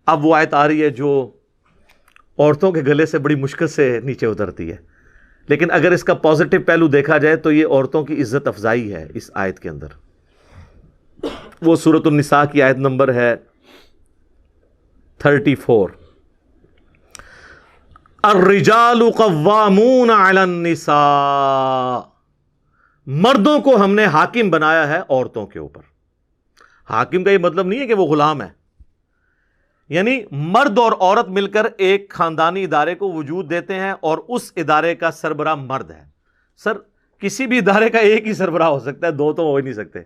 اب وہ آیت آ رہی ہے جو عورتوں کے گلے سے بڑی مشکل سے نیچے اترتی ہے، لیکن اگر اس کا پازیٹو پہلو دیکھا جائے تو یہ عورتوں کی عزت افزائی ہے اس آیت کے اندر۔ وہ سورۃ النساء کی آیت نمبر ہے 34، الرجال قوامون علی النساء، مردوں کو ہم نے حاکم بنایا ہے عورتوں کے اوپر۔ حاکم کا یہ مطلب نہیں ہے کہ وہ غلام ہے، یعنی مرد اور عورت مل کر ایک خاندانی ادارے کو وجود دیتے ہیں اور اس ادارے کا سربراہ مرد ہے۔ سر کسی بھی ادارے کا ایک ہی سربراہ ہو سکتا ہے، دو تو ہو ہی نہیں سکتے۔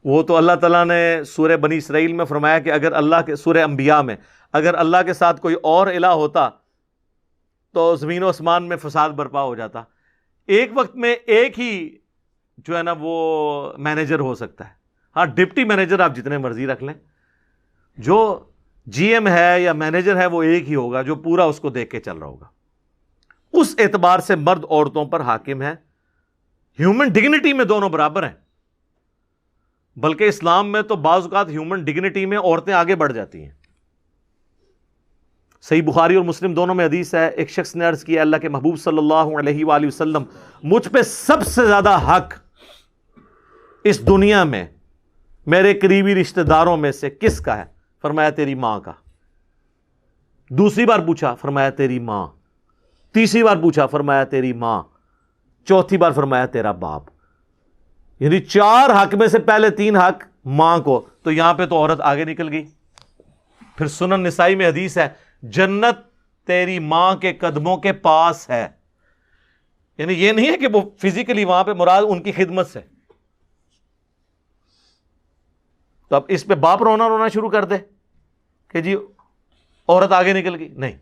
وہ تو اللہ تعالیٰ نے سورہ بنی اسرائیل میں فرمایا کہ اگر اللہ کے، سورہ انبیاء میں، اگر اللہ کے ساتھ کوئی اور الہ ہوتا تو زمین و آسمان میں فساد برپا ہو جاتا۔ ایک وقت میں ایک ہی جو ہے نا وہ مینیجر ہو سکتا ہے، ہاں ڈپٹی مینیجر آپ جتنے مرضی رکھ لیں، جو جی ایم ہے یا مینیجر ہے وہ ایک ہی ہوگا جو پورا اس کو دیکھ کے چل رہا ہوگا۔ اس اعتبار سے مرد عورتوں پر حاکم ہے، ہیومن ڈگنیٹی میں دونوں برابر ہیں، بلکہ اسلام میں تو بعض اوقات ہیومن ڈگنیٹی میں عورتیں آگے بڑھ جاتی ہیں۔ صحیح بخاری اور مسلم دونوں میں حدیث ہے، ایک شخص نے عرض کیا اللہ کے محبوب صلی اللہ علیہ وآلہ وسلم، مجھ پہ سب سے زیادہ حق اس دنیا میں میرے قریبی رشتہ داروں میں سے کس کا ہے؟ فرمایا تیری ماں کا۔ دوسری بار پوچھا، فرمایا تیری ماں۔ تیسری بار پوچھا، فرمایا تیری ماں۔ چوتھی بار فرمایا تیرا باپ۔ یعنی 4 حق میں سے پہلے 3 حق ماں کو، تو یہاں پہ تو عورت آگے نکل گئی۔ پھر سنن نسائی میں حدیث ہے، جنت تیری ماں کے قدموں کے پاس ہے، یعنی یہ نہیں ہے کہ وہ فزیکلی وہاں پہ، مراد ان کی خدمت سے۔ تو اب اس پہ باپ رونا شروع کر دے کہ جی عورت آگے نکل گئی، نہیں،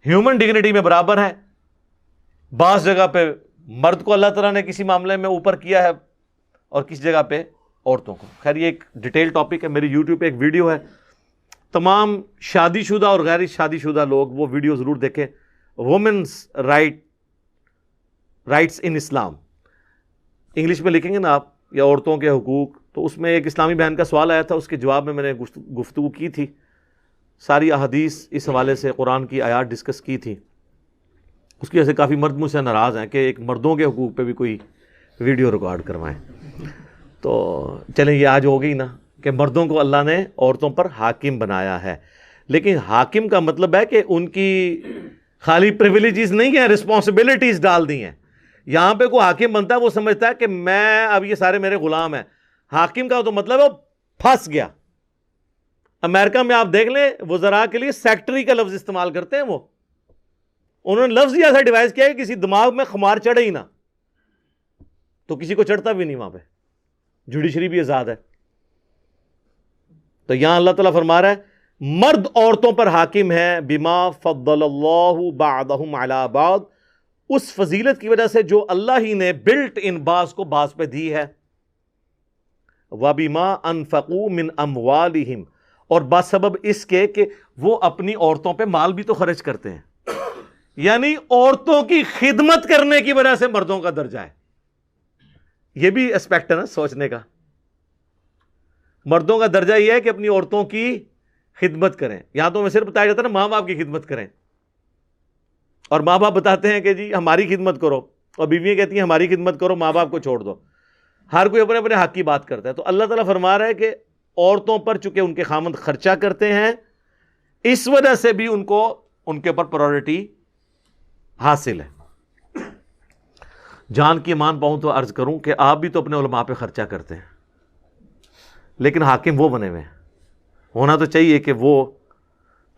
ہیومن ڈگنیٹی میں برابر ہے۔ بعض جگہ پہ مرد کو اللہ تعالیٰ نے کسی معاملے میں اوپر کیا ہے اور کسی جگہ پہ عورتوں کو۔ خیر یہ ایک ڈیٹیل ٹاپک ہے، میری یوٹیوب پہ ایک ویڈیو ہے، تمام شادی شدہ اور غیر شادی شدہ لوگ وہ ویڈیو ضرور دیکھیں، وومنس رائٹس ان اسلام، انگلش میں لکھیں گے نا آپ، یا عورتوں کے حقوق، تو اس میں ایک اسلامی بہن کا سوال آیا تھا، اس کے جواب میں نے گفتگو کی تھی، ساری احادیث اس حوالے سے، قرآن کی آیات ڈسکس کی تھی۔ اس کی وجہ سے کافی مرد مجھ سے ناراض ہیں کہ ایک مردوں کے حقوق پہ بھی کوئی ویڈیو ریکارڈ کروائیں۔ تو چلیں یہ آج ہو گئی نا کہ مردوں کو اللہ نے عورتوں پر حاکم بنایا ہے، لیکن حاکم کا مطلب ہے کہ ان کی خالی پریویلیجز نہیں ہیں، رسپانسبلٹیز ڈال دی ہیں۔ یہاں پہ کوئی حاکم بنتا ہے وہ سمجھتا ہے کہ میں اب یہ سارے میرے غلام ہیں۔ حاکم کا تو مطلب ہے وہ پھنس گیا۔ امریکہ میں آپ دیکھ لیں وزراء کے لیے سیکٹری کا لفظ استعمال کرتے ہیں، وہ انہوں نے لفظ ہی ایسا ڈیوائز کیا کہ کسی دماغ میں خمار چڑھے ہی نہ، تو کسی کو چڑھتا بھی نہیں وہاں پہ، جوڈیشری بھی آزاد ہے۔ تو یہاں اللہ تعالیٰ فرما رہا ہے مرد عورتوں پر حاکم ہے، بما فضل اللہ بعضهم علی بعض، اس فضیلت کی وجہ سے جو اللہ ہی نے بلٹ ان بعض کو بعض پہ دی ہے، وبما انفقوا من اموالہم، اور بسبب اس کے کہ وہ اپنی عورتوں پہ مال بھی تو خرچ کرتے ہیں، یعنی عورتوں کی خدمت کرنے کی وجہ سے مردوں کا درجہ ہے۔ یہ بھی اسپیکٹ ہے نا سوچنے کا۔ مردوں کا درجہ یہ ہے کہ اپنی عورتوں کی خدمت کریں۔ یہاں تو ہمیں صرف بتایا جاتا ہے نا ماں باپ کی خدمت کریں، اور ماں باپ بتاتے ہیں کہ جی ہماری خدمت کرو، اور بیویاں کہتی ہیں ہماری خدمت کرو، ماں باپ کو چھوڑ دو۔ ہر کوئی اپنے اپنے حق کی بات کرتا ہے۔ تو اللہ تعالیٰ فرما رہا ہے کہ عورتوں پر چونکہ ان کے خامند خرچہ کرتے ہیں، اس وجہ سے بھی ان کو ان کے اوپر پرائورٹی حاصل ہے۔ جان کی امان پاؤں تو عرض کروں کہ آپ بھی تو اپنے علماء پہ خرچہ کرتے ہیں، لیکن حاکم وہ بنے ہوئے ہیں۔ ہونا تو چاہیے کہ وہ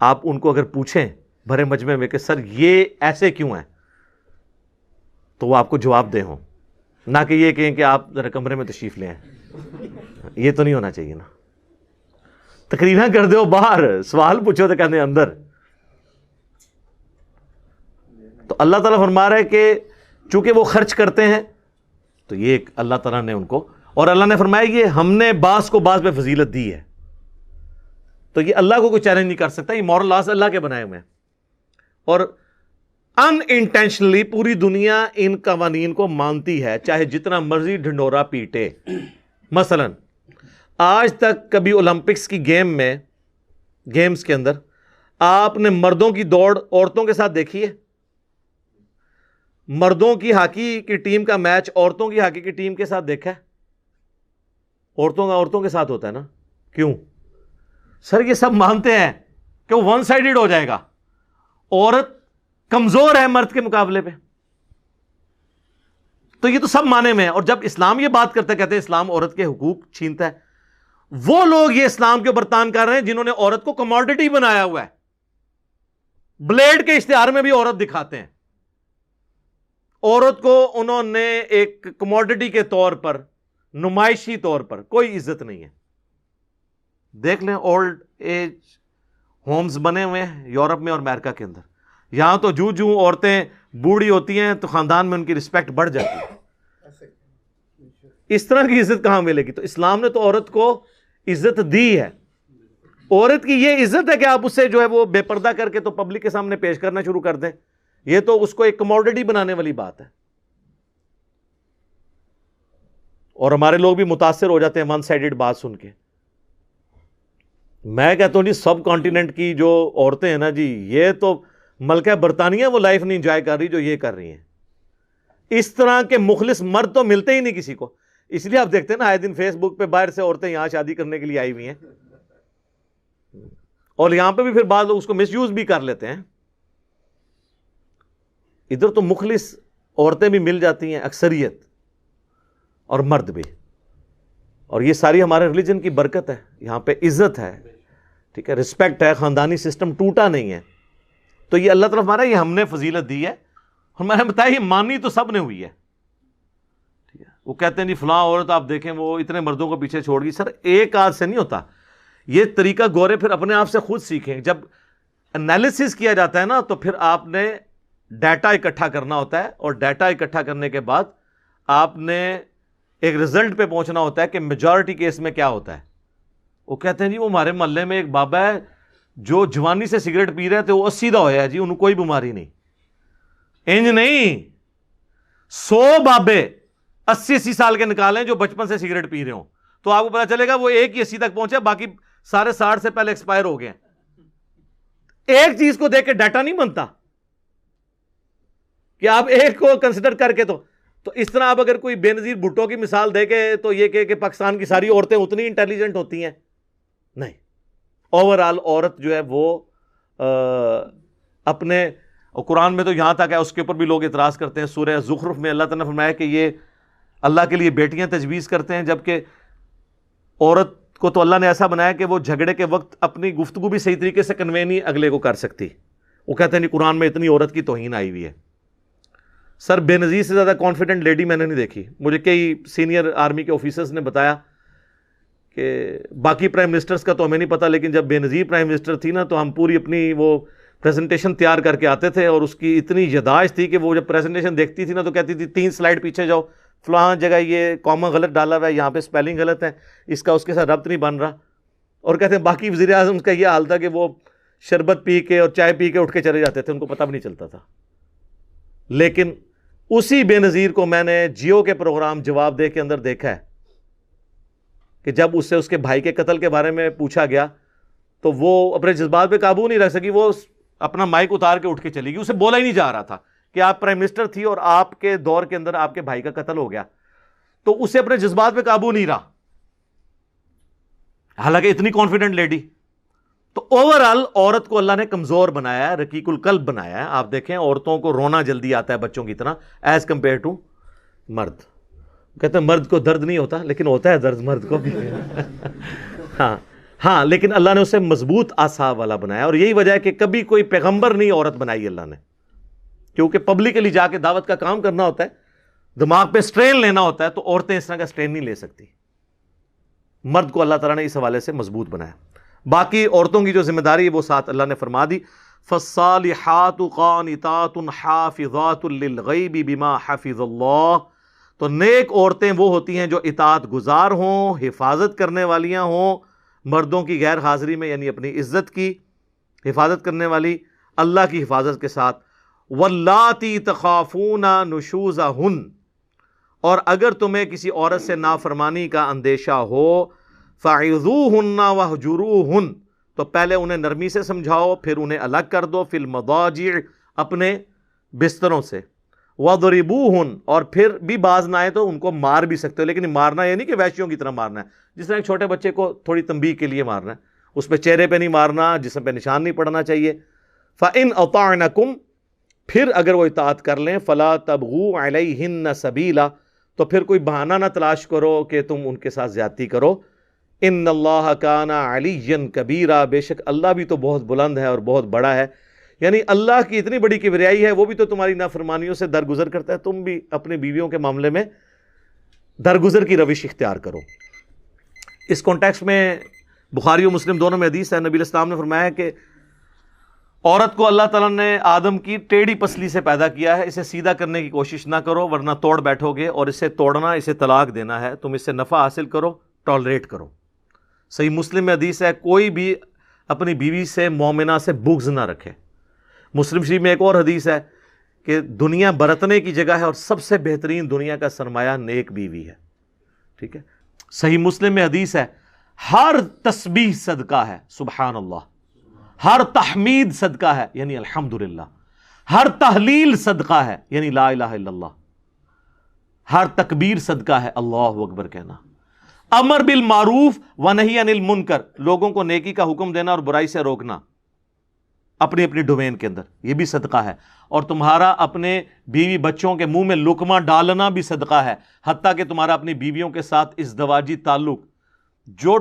آپ ان کو اگر پوچھیں بھرے مجمع میں کہ سر یہ ایسے کیوں ہیں، تو وہ آپ کو جواب دے ہوں، نہ کہ یہ کہیں کہ آپ ذرا کمرے میں تشریف لے آئیں۔ یہ تو نہیں ہونا چاہیے نا، تقریراں کر دو باہر، سوال پوچھو تو کہنے اندر۔ تو اللہ تعالیٰ فرما رہا ہے کہ چونکہ وہ خرچ کرتے ہیں تو یہ ایک اللہ تعالیٰ نے ان کو، اور اللہ نے فرمایا یہ ہم نے بعض کو بعض پہ فضیلت دی ہے، تو یہ اللہ کو کوئی چیلنج نہیں کر سکتا، یہ مورل لاز اللہ کے بنائے ہوئے ہیں۔ اور ان انٹینشنلی پوری دنیا ان قوانین کو مانتی ہے، چاہے جتنا مرضی ڈھنڈورا پیٹے۔ مثلا آج تک کبھی اولمپکس کی گیمز کے اندر آپ نے مردوں کی دوڑ عورتوں کے ساتھ دیکھی ہے؟ مردوں کی ہاکی کی ٹیم کا میچ عورتوں کی ہاکی کی ٹیم کے ساتھ دیکھا ہے؟ عورتوں کا عورتوں کے ساتھ ہوتا ہے نا. کیوں؟ سر یہ سب مانتے ہیں کہ وہ ون سائیڈڈ ہو جائے گا, عورت کمزور ہے مرد کے مقابلے پہ. تو یہ تو سب مانے میں ہے. اور جب اسلام یہ بات کرتا ہے, کہتے ہیں اسلام عورت کے حقوق چھینتا ہے, وہ لوگ یہ اسلام کے اوپر تان کر رہے ہیں جنہوں نے عورت کو کموڈٹی بنایا ہوا ہے. بلیڈ کے اشتہار میں بھی عورت دکھاتے ہیں. عورت کو انہوں نے ایک کموڈٹی کے طور پر, نمائشی طور پر, کوئی عزت نہیں ہے. دیکھ لیں اولڈ ایج ہومز بنے ہوئے ہیں یورپ میں اور امریکہ کے اندر. یہاں تو جو عورتیں بوڑھی ہوتی ہیں تو خاندان میں ان کی رسپیکٹ بڑھ جاتی ہے. اس طرح کی عزت کہاں ملے گی؟ تو اسلام نے تو عورت کو عزت دی ہے. عورت کی یہ عزت ہے کہ آپ اسے جو ہے وہ بے پردہ کر کے تو پبلک کے سامنے پیش کرنا شروع کر دیں. یہ تو اس کو ایک کموڈٹی بنانے والی بات ہے. اور ہمارے لوگ بھی متاثر ہو جاتے ہیں ون سائیڈڈ بات سن کے. میں کہتا ہوں جی سب کانٹیننٹ کی جو عورتیں ہیں نا جی, یہ تو ملکہ برطانیہ وہ لائف نہیں انجوائے کر رہی جو یہ کر رہی ہیں. اس طرح کے مخلص مرد تو ملتے ہی نہیں کسی کو. اس لیے آپ دیکھتے ہیں نا آئے دن فیس بک پہ باہر سے عورتیں یہاں شادی کرنے کے لیے آئی ہوئی ہیں, اور یہاں پہ بھی پھر بعض لوگ اس کو مس یوز بھی کر لیتے ہیں. ادھر تو مخلص عورتیں بھی مل جاتی ہیں اکثریت, اور مرد بھی. اور یہ ساری ہمارے ریلیجن کی برکت ہے. یہاں پہ عزت ہے, ٹھیک ہے, رسپیکٹ ہے, خاندانی سسٹم ٹوٹا نہیں ہے. تو یہ اللہ طرف ہمارا, یہ ہم نے فضیلت دی ہے. اور میں نے بتایا یہ مانی تو سب نے ہوئی ہے. ٹھیک ہے, وہ کہتے ہیں جی فلاں عورت آپ دیکھیں وہ اتنے مردوں کو پیچھے چھوڑ گئی. سر ایک آدھ سے نہیں ہوتا یہ طریقہ. گورے پھر اپنے آپ سے خود سیکھیں. جب انالیسس کیا جاتا ہے نا تو پھر آپ نے ڈیٹا اکٹھا کرنا ہوتا ہے, اور ڈیٹا اکٹھا کرنے کے بعد آپ نے ایک رزلٹ پہ پہنچنا ہوتا ہے کہ میجورٹی کیس میں کیا ہوتا ہے. وہ کہتے ہیں جی وہ ہمارے محلے میں ایک بابا ہے جو جوانی سے سگریٹ پی رہے تھے, وہ 80 دا ہویا ہے جی, انہوں کوئی بیماری نہیں. انج نہیں, 100 بابے 80 سال کے نکالیں جو بچپن سے سگریٹ پی رہے ہوں, تو آپ کو پتا چلے گا وہ ایک ہی 80 تک پہنچے, باقی سارے 60 سے پہلے ایکسپائر ہو گئے. ایک چیز کو دیکھ کے ڈیٹا نہیں بنتا کہ آپ ایک کو کنسیڈر کر کے. تو اس طرح آپ اگر کوئی بے نظیر بھٹو کی مثال دے کے تو یہ کہ پاکستان کی ساری عورتیں اتنی انٹیلیجنٹ ہوتی ہیں, نہیں. اوور آل عورت جو ہے وہ اپنے, قرآن میں تو یہاں تک ہے, اس کے اوپر بھی لوگ اعتراض کرتے ہیں. سورہ زخرف میں اللہ تعالیٰ نے فرمایا کہ یہ اللہ کے لیے بیٹیاں تجویز کرتے ہیں, جبکہ عورت کو تو اللہ نے ایسا بنایا کہ وہ جھگڑے کے وقت اپنی گفتگو بھی صحیح طریقے سے کنوے نہیں اگلے کو کر سکتی. وہ کہتے ہیں نہیں قرآن میں اتنی عورت کی توہین آئی ہوئی ہے. سر بے نظیر سے زیادہ کانفیڈنٹ لیڈی میں نے نہیں دیکھی. مجھے کئی سینئر آرمی کے آفیسرز نے بتایا کہ باقی پرائم منسٹرز کا تو ہمیں نہیں پتا, لیکن جب بے نظیر پرائم منسٹر تھی نا تو ہم پوری اپنی وہ پریزنٹیشن تیار کر کے آتے تھے, اور اس کی اتنی یاداشت تھی کہ وہ جب پریزنٹیشن دیکھتی تھی نا تو کہتی تھی 3 سلائڈ پیچھے جاؤ, فلاں جگہ یہ کامہ غلط ڈالا ہوا ہے, یہاں پہ اسپیلنگ غلط ہے, اس کا اس کے ساتھ ربط نہیں بن رہا. اور کہتے ہیں باقی وزیر اعظم کا یہ حال تھا کہ وہ شربت پی کے اور چائے پی کے اٹھ کے چلے جاتے تھے, ان کو پتہ بھی نہیں چلتا تھا. لیکن اسی بے نظیر کو میں نے جیو کے پروگرام جواب دے کے اندر دیکھا ہے کہ جب اس سے اس کے بھائی کے قتل کے بارے میں پوچھا گیا تو وہ اپنے جذبات پہ قابو نہیں رکھ سکی, وہ اپنا مائک اتار کے اٹھ کے چلی گئی. اسے بولا ہی نہیں جا رہا تھا کہ آپ پرائم منسٹر تھی اور آپ کے دور کے اندر آپ کے بھائی کا قتل ہو گیا, تو اسے اپنے جذبات پہ قابو نہیں رہا, حالانکہ اتنی کانفیڈنٹ لیڈی. تو اوور آل عورت کو اللہ نے کمزور بنایا ہے, رقیق القلب بنایا ہے. آپ دیکھیں عورتوں کو رونا جلدی آتا ہے بچوں کی طرح ایز کمپیئر ٹو مرد. کہتے ہیں مرد کو درد نہیں ہوتا, لیکن ہوتا ہے درد مرد کو بھی. ہاں لیکن اللہ نے اسے مضبوط اعصاب والا بنایا, اور یہی وجہ ہے کہ کبھی کوئی پیغمبر نہیں عورت بنائی اللہ نے, کیونکہ پبلکلی جا کے دعوت کا کام کرنا ہوتا ہے, دماغ پہ سٹرین لینا ہوتا ہے, تو عورتیں اس طرح کا سٹرین نہیں لے سکتی. مرد کو اللہ تعالیٰ نے اس حوالے سے مضبوط بنایا. باقی عورتوں کی جو ذمہ داری ہے وہ ساتھ اللہ نے فرما دی, فَالصَّالِحَاتُ قَانِتَاتٌ حَافِظَاتٌ لِلْغَيْبِ بِمَا حَفِظَ اللَّهُ. تو نیک عورتیں وہ ہوتی ہیں جو اطاعت گزار ہوں, حفاظت کرنے والیاں ہوں مردوں کی غیر حاضری میں, یعنی اپنی عزت کی حفاظت کرنے والی اللہ کی حفاظت کے ساتھ. وَاللَّاتِي تَخَافُونَ نُشُوزَهُنَّ. اور اگر تمہیں کسی عورت سے نافرمانی کا اندیشہ ہو فَعِظُوهُنَّ وَاهْجُرُوهُنَّ، تو پہلے انہیں نرمی سے سمجھاؤ، پھر انہیں الگ کر دو، فی المضاجع، اپنے بستروں سے، وَضْرِبُوهُنَّ، اور پھر بھی باز نہ آئے تو ان کو مار بھی سکتے ہو، لیکن مارنا یہ نہیں کہ وحشیوں کی طرح مارنا ہے، جس طرح ایک چھوٹے بچے کو تھوڑی تنبیہ کے لیے مارنا ہے، اس پہ چہرے پہ نہیں مارنا، جسم پہ نشان نہیں پڑنا چاہیے۔ فَإِنْ أَطَعْنَكُمْ، پھر اگر وہ اطاعت کر لیں، فَلَا تَبْغُوا عَلَيْهِنَّ سَبِيلًا، تو پھر کوئی بہانہ نہ تلاش کرو کہ تم ان کے ساتھ زیادتی کرو۔ ان اللہ کان علیٰ کبیرا، بے شک اللہ بھی تو بہت بلند ہے اور بہت بڑا ہے، یعنی اللہ کی اتنی بڑی کبریائی ہے، وہ بھی تو تمہاری نافرمانیوں سے درگزر کرتا ہے، تم بھی اپنے بیویوں کے معاملے میں درگزر کی روش اختیار کرو۔ اس کانٹیکسٹ میں بخاری و مسلم دونوں میں حدیث ہے، نبی علیہ السلام نے فرمایا کہ عورت کو اللہ تعالیٰ نے آدم کی ٹیڑھی پسلی سے پیدا کیا ہے، اسے سیدھا کرنے کی کوشش نہ کرو ورنہ توڑ بیٹھو گے، اور اسے توڑنا، اسے طلاق دینا ہے، تم اس سے نفع حاصل کرو، ٹالریٹ کرو۔ صحیح مسلم میں حدیث ہے، کوئی بھی اپنی بیوی سے مومنہ سے بغض نہ رکھے۔ مسلم شریف میں ایک اور حدیث ہے کہ دنیا برتنے کی جگہ ہے اور سب سے بہترین دنیا کا سرمایہ نیک بیوی ہے، ٹھیک ہے۔ صحیح مسلم میں حدیث ہے، ہر تسبیح صدقہ ہے، سبحان اللہ، ہر تحمید صدقہ ہے، یعنی الحمدللہ، ہر تحلیل صدقہ ہے، یعنی لا الہ الا اللہ، ہر تکبیر صدقہ ہے، اللہ اکبر کہنا، امر بالمعروف ونہی عن المنکر، لوگوں کو نیکی کا حکم دینا اور برائی سے روکنا اپنی اپنی ڈومین کے اندر، یہ بھی صدقہ ہے، اور تمہارا اپنے بیوی بچوں کے منہ میں لقمہ ڈالنا بھی صدقہ ہے، حتیٰ کہ تمہارا اپنی بیویوں کے ساتھ ازدواجی تعلق جو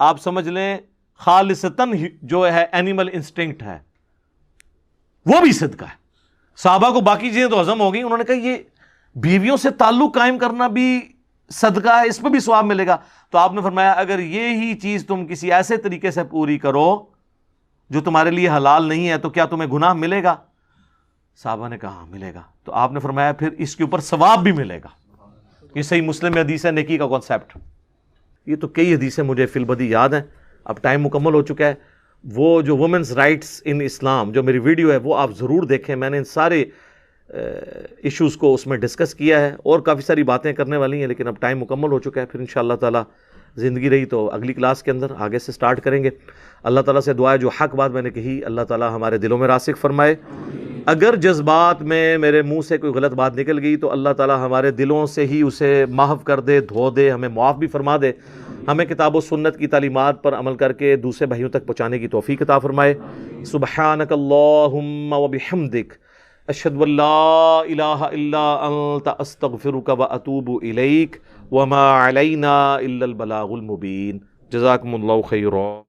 آپ سمجھ لیں خالصتاً جو ہے اینیمل انسٹنکٹ ہے، وہ بھی صدقہ ہے۔ صحابہ کو باقی چیزیں تو ہضم ہو گئی، انہوں نے کہا یہ بیویوں سے تعلق قائم کرنا بھی صدقہ ہے، اس پہ بھی ثواب ملے گا۔ تو آپ نے فرمایا اگر یہی چیز تم کسی ایسے طریقے سے پوری کرو جو تمہارے لیے حلال نہیں ہے تو کیا تمہیں گناہ ملے گا؟ صحابہ نے کہا ملے گا۔ تو آپ نے فرمایا پھر اس کے اوپر ثواب بھی ملے گا۔ یہ صحیح مسلم میں حدیث ہے، نیکی کا کانسیپٹ۔ یہ تو کئی حدیثیں مجھے فی البدی یاد ہیں، اب ٹائم مکمل ہو چکا ہے۔ وہ جو وومنز رائٹس ان اسلام جو میری ویڈیو ہے وہ آپ ضرور دیکھیں، میں نے ان سارے ایشوز کو اس میں ڈسکس کیا ہے، اور کافی ساری باتیں کرنے والی ہیں، لیکن اب ٹائم مکمل ہو چکا ہے۔ پھر انشاءاللہ تعالی زندگی رہی تو اگلی کلاس کے اندر آگے سے سٹارٹ کریں گے۔ اللہ تعالیٰ سے دعا ہے جو حق بات میں نے کہی اللہ تعالیٰ ہمارے دلوں میں راسخ فرمائے، اگر جذبات میں میرے منہ سے کوئی غلط بات نکل گئی تو اللہ تعالیٰ ہمارے دلوں سے ہی اسے محو کر دے، دھو دے، ہمیں معاف بھی فرما دے، ہمیں کتاب و سنت کی تعلیمات پر عمل کر کے دوسرے بھائیوں تک پہنچانے کی توفیق عطا فرمائے۔ سبحانک اللہم وبحمدک، اشہد ان لا الہ الا انت، استغفرک واتوب الیک، وما علینا الا البلاغ المبین۔ جزاکم اللہ خیرا۔